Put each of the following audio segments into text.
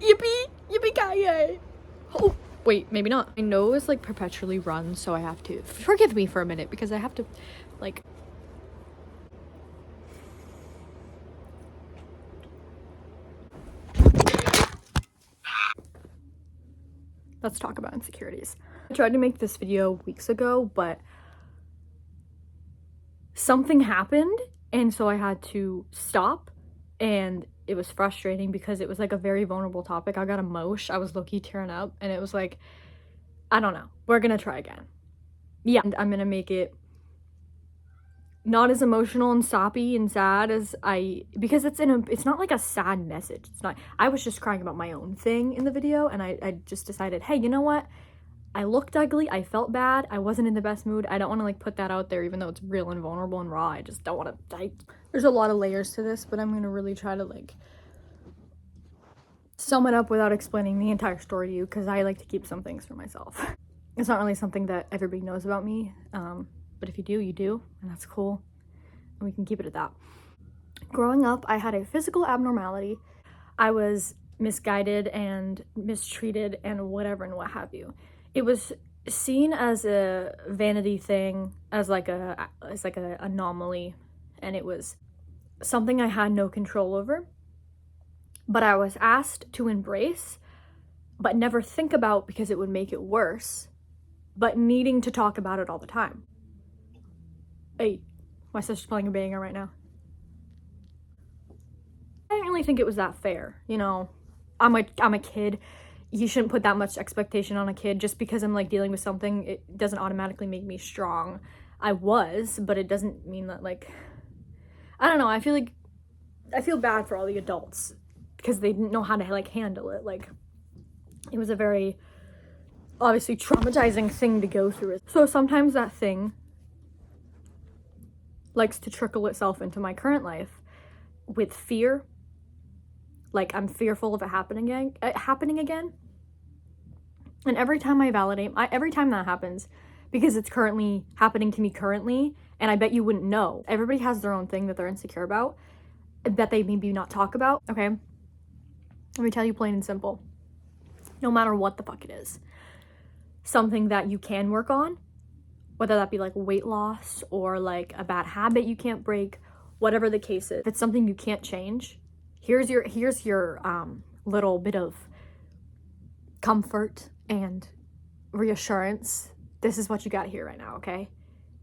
Yippee! Yippee-ki-yay! Oh, wait, maybe not. My nose, like, perpetually runs, so I have to... Forgive me for a minute, because I have to, like... Let's talk about insecurities. I tried to make this video weeks ago, but something happened, and so I had to stop, and it was frustrating because it was like a very vulnerable topic. I got emotional. I was low-key tearing up, and it was like, I don't know. We're gonna try again. Yeah, and I'm gonna make it not as emotional and soppy and sad as because it's not like a sad message. It's not. I was just crying about my own thing in the video, and I just decided, hey, you know what? I looked ugly, I felt bad, I wasn't in the best mood. I don't want to like put that out there even though it's real and vulnerable and raw. I just don't want to there's a lot of layers to this, but I'm going to really try to like sum it up without explaining the entire story to you, because I like to keep some things for myself. It's not really something that everybody knows about me, but if you do, you do, and that's cool, and we can keep it at that. Growing up, I had a physical abnormality. I was misguided and mistreated and whatever and what have you. It was seen as a vanity thing, as like a anomaly, and it was something I had no control over, but I was asked to embrace, but never think about because it would make it worse, but needing to talk about it all the time. Hey, my sister's playing a banger right now. I didn't really think it was that fair, you know. I'm a kid. You shouldn't put that much expectation on a kid. Just because I'm like dealing with something, it doesn't automatically make me strong. I was, but it doesn't mean that, like, I don't know. I feel bad for all the adults because they didn't know how to like handle it. Like, it was a very obviously traumatizing thing to go through. So sometimes that thing likes to trickle itself into my current life with fear. Like, I'm fearful of it happening again. And every time I validate, every time that happens, because it's currently happening to me currently, and I bet you wouldn't know. Everybody has their own thing that they're insecure about, that they maybe not talk about, okay? Let me tell you plain and simple. No matter what the fuck it is, something that you can work on, whether that be like weight loss or like a bad habit you can't break, whatever the case is, if it's something you can't change, here's your little bit of comfort and reassurance. This is what you got here right now, okay?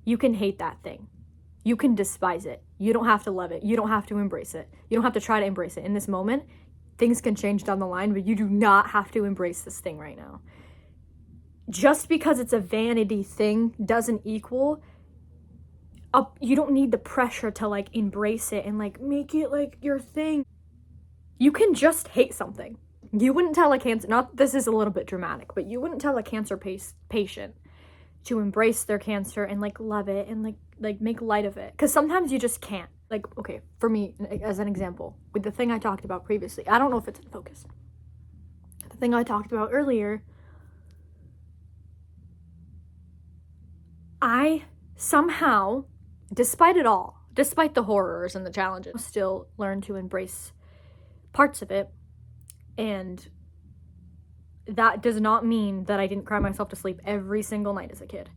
You can hate that thing. You can despise it. You don't have to love it. You don't have to embrace it. You don't have to try to embrace it. In this moment, things can change down the line, but you do not have to embrace this thing right now. Just because it's a vanity thing doesn't equal you don't need the pressure to like embrace it and like make it like your thing. You can just hate something. You wouldn't tell a cancer, this is a little bit dramatic, but you wouldn't tell a cancer patient to embrace their cancer and like love it and like make light of it. Because sometimes you just can't. Like, okay, for me, as an example, with the thing I talked about previously, I don't know if it's in focus. The thing I talked about earlier, I somehow, despite it all, despite the horrors and the challenges, still learned to embrace parts of it. And that does not mean that I didn't cry myself to sleep every single night as a kid.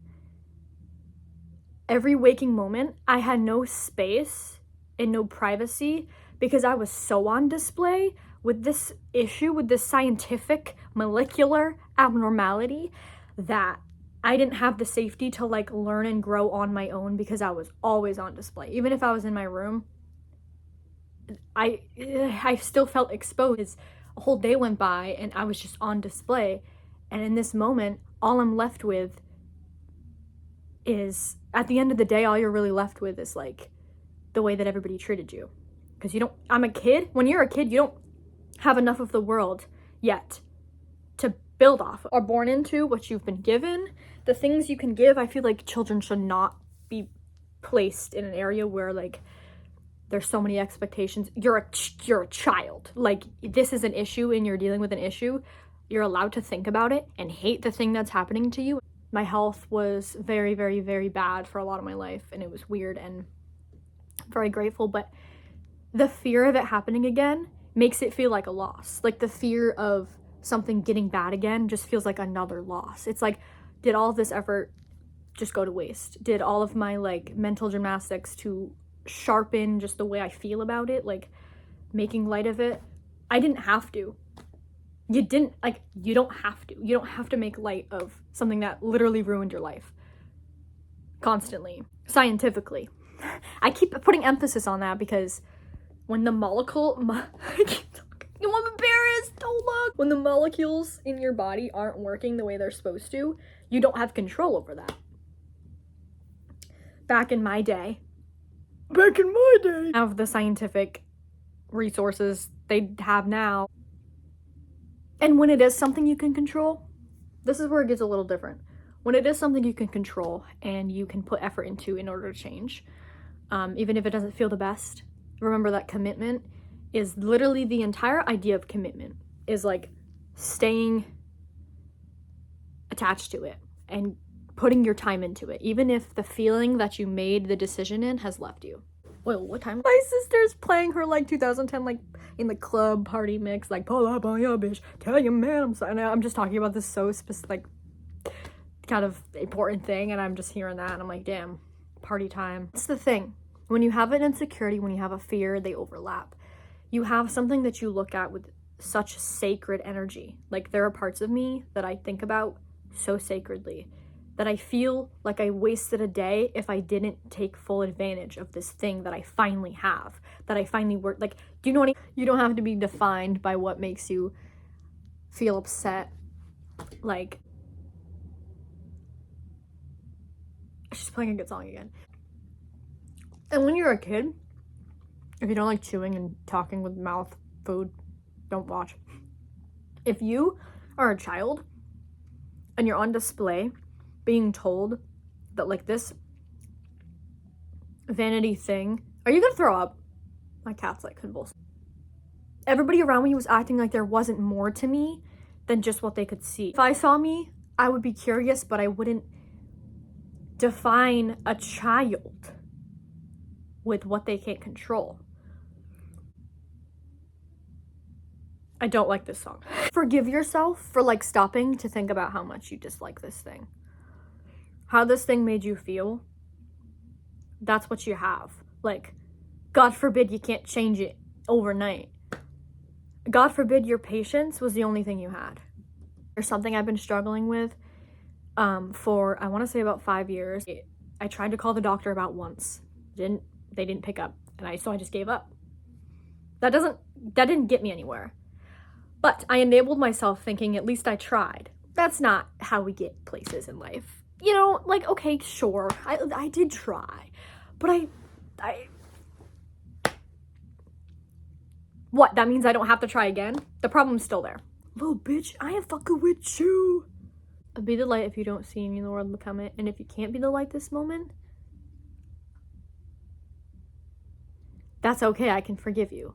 Every waking moment, I had no space and no privacy because I was so on display with this issue, with this scientific molecular abnormality, that I didn't have the safety to like learn and grow on my own because I was always on display. Even if I was in my room, I still felt exposed. A whole day went by and I was just on display. And in this moment, all I'm left with is, at the end of the day, all you're really left with is like the way that everybody treated you. Because I'm a kid. When you're a kid, you don't have enough of the world yet to build off of. Are born into what you've been given, the things you can give. I feel like children should not be placed in an area where like there's so many expectations. You're a child. Like, this is an issue and you're dealing with an issue. You're allowed to think about it and hate the thing that's happening to you. My health was very, very, very bad for a lot of my life, and it was weird, and I'm very grateful, but the fear of it happening again makes it feel like a loss. Like the fear of something getting bad again just feels like another loss. It's like, did all of this effort just go to waste? Did all of my like mental gymnastics to sharpen just the way I feel about it, like making light of it? I didn't have to. You didn't, like, you don't have to. You don't have to make light of something that literally ruined your life. Constantly. Scientifically. I keep putting emphasis on that because when the molecule, I'm embarrassed, don't look. When the molecules in your body aren't working the way they're supposed to, you don't have control over that. Back in my day, of the scientific resources they have now, and when it is something you can control, this is where it gets a little different. When it is something you can control and you can put effort into in order to change, even if it doesn't feel the best, remember that commitment is literally the entire idea of commitment is like staying attached to it and putting your time into it, even if the feeling that you made the decision in has left you. Well, what time? My sister's playing her like 2010 like in the club party mix, like pull up on your bitch, tell your man I'm sorry. I'm just talking about this so specific, like, kind of important thing, and I'm just hearing that and I'm like, damn, party time. It's the thing. When you have an insecurity, when you have a fear, they overlap. You have something that you look at with such sacred energy. Like there are parts of me that I think about so sacredly that I feel like I wasted a day if I didn't take full advantage of this thing that I finally have, that I finally work. Like, do you know what I mean? You don't have to be defined by what makes you feel upset. Like, she's playing a good song again. And when you're a kid, if you don't like chewing and talking with mouth food, don't watch. If you are a child and you're on display being told that like this vanity thing, are you gonna throw up? My cat's like convulsing. Everybody around me was acting like there wasn't more to me than just what they could see. If I saw me, I would be curious, but I wouldn't define a child with what they can't control. I don't like this song. Forgive yourself for like stopping to think about how much you dislike this thing. How this thing made you feel. That's what you have. Like, God forbid you can't change it overnight. God forbid your patience was the only thing you had. There's something I've been struggling with for, I want to say about 5 years. I tried to call the doctor about once. They didn't pick up. So I just gave up. That didn't get me anywhere. But I enabled myself thinking, at least I tried. That's not how we get places in life. You know, like, okay, sure, I did try, but I what, that means I don't have to try again? The problem's still there. Little bitch, I am fucking with you. Be the light if you don't see any in the world, become it. And if you can't be the light this moment, that's okay, I can forgive you.